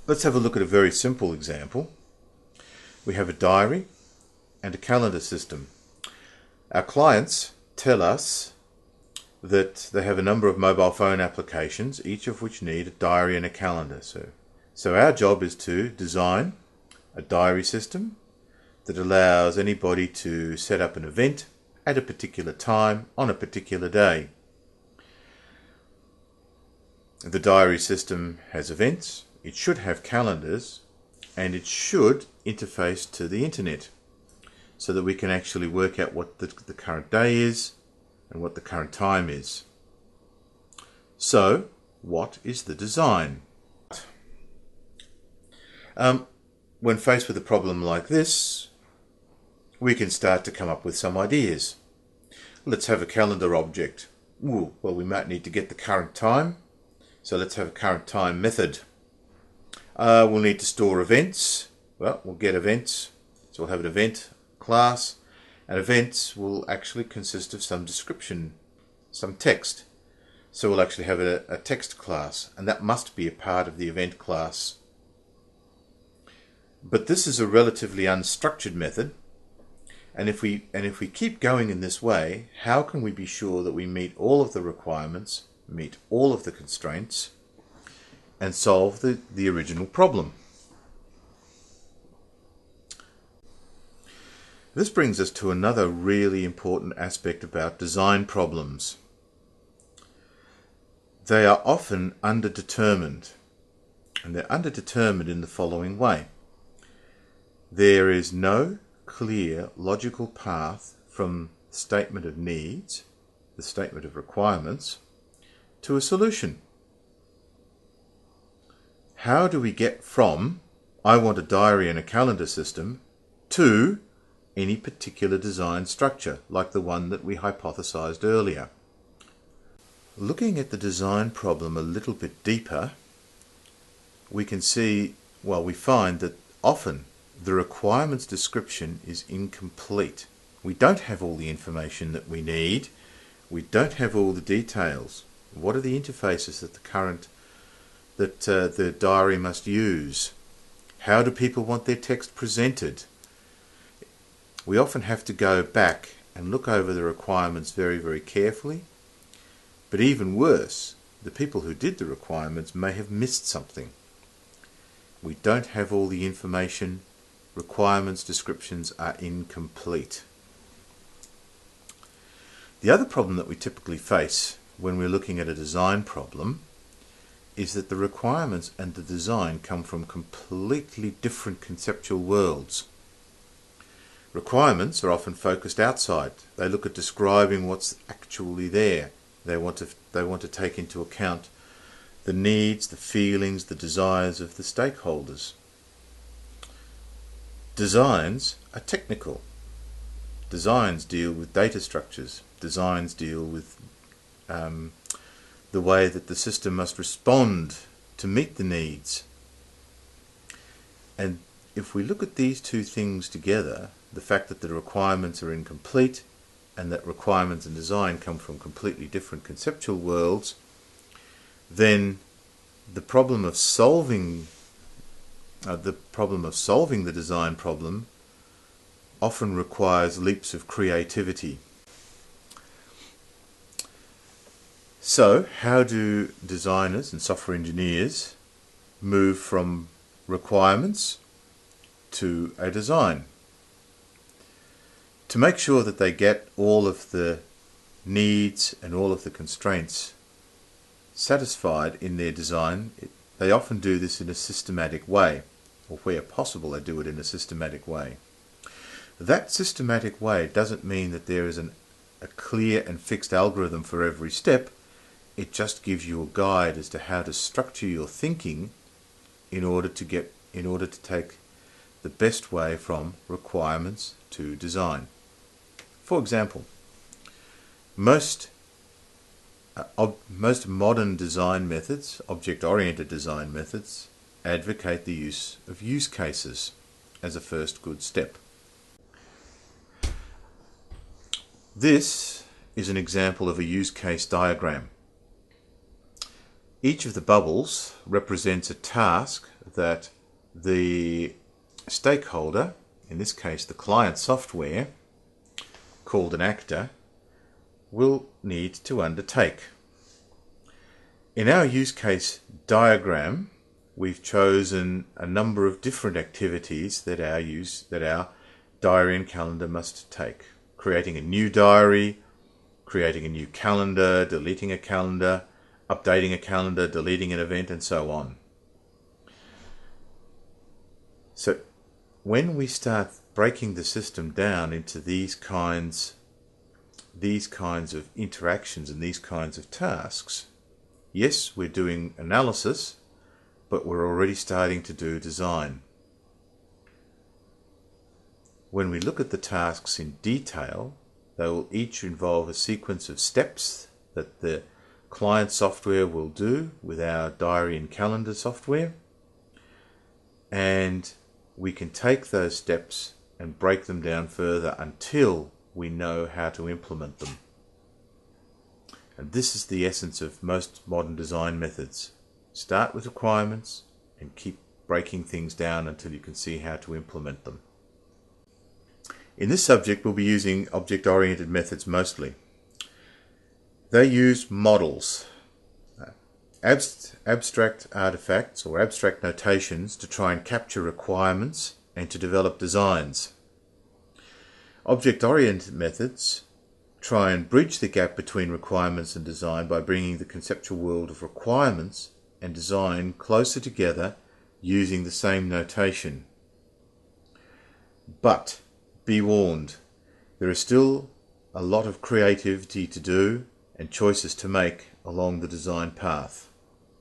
Let's have a look at a very simple example. We have a diary and a calendar system. Our clients tell us that they have a number of mobile phone applications, each of which need a diary and a calendar. So our job is to design a diary system that allows anybody to set up an event at a particular time on a particular day. The diary system has events, it should have calendars, and it should interface to the internet so that we can actually work out what the current day is and what the current time is. So, what is the design? When faced with a problem like this, we can start to come up with some ideas. Let's have a calendar object. Well, we might need to get the current time, so let's have a current time method. We'll need to store events. Well, we'll get events, so we'll have an event class, and events will actually consist of some description, some text. So we'll actually have a text class, and that must be a part of the event class. But this is a relatively unstructured method, and if we keep going in this way, how can we be sure that we meet all of the requirements, meet all of the constraints, and solve the original problem? This brings us to another really important aspect about design problems. They are often underdetermined, and they're underdetermined in the following way. There is no clear logical path from the statement of needs, the statement of requirements, to a solution. How do we get from I want a diary and a calendar system to any particular design structure like the one that we hypothesized earlier? Looking at the design problem a little bit deeper, we can see, well, we find that often the requirements description is incomplete. We don't have all the information that we need. We don't have all the details. What are the interfaces that the diary must use? How do people want their text presented? We often have to go back and look over the requirements very, very carefully. But even worse, the people who did the requirements may have missed something. We don't have all the information. Requirements descriptions are incomplete. The other problem that we typically face when we're looking at a design problem is that the requirements and the design come from completely different conceptual worlds. Requirements are often focused outside. They look at describing what's actually there. They want to take into account the needs, the feelings, the desires of the stakeholders. Designs are technical. Designs deal with data structures. Designs deal with the way that the system must respond to meet the needs. And if we look at these two things together, the fact that the requirements are incomplete and that requirements and design come from completely different conceptual worlds, then the problem of solving the design problem often requires leaps of creativity. So, how do designers and software engineers move from requirements to a design? To make sure that they get all of the needs and all of the constraints satisfied in their design, they often do this in a systematic way, or where possible they do it in a systematic way. That systematic way doesn't mean that there is a clear and fixed algorithm for every step. It just gives you a guide as to how to structure your thinking in order to take the best way from requirements to design. For example, most modern design methods, object-oriented design methods, advocate the use of use cases as a first good step. This is an example of a use case diagram. Each of the bubbles represents a task that the stakeholder, in this case the client software, called an actor, will need to undertake. In our use case diagram, we've chosen a number of different activities that our diary and calendar must take. Creating a new diary, creating a new calendar, deleting a calendar, updating a calendar, deleting an event, and so on. So when we start breaking the system down into these kinds of interactions and these kinds of tasks, yes, we're doing analysis, but we're already starting to do design. When we look at the tasks in detail, they will each involve a sequence of steps that the client software will do with our diary and calendar software, and we can take those steps and break them down further until we know how to implement them. And this is the essence of most modern design methods. Start with requirements and keep breaking things down until you can see how to implement them. In this subject, we'll be using object-oriented methods mostly. They use models, abstract artifacts or abstract notations to try and capture requirements and to develop designs. Object-oriented methods try and bridge the gap between requirements and design by bringing the conceptual world of requirements and design closer together using the same notation. But be warned, there is still a lot of creativity to do and choices to make along the design path.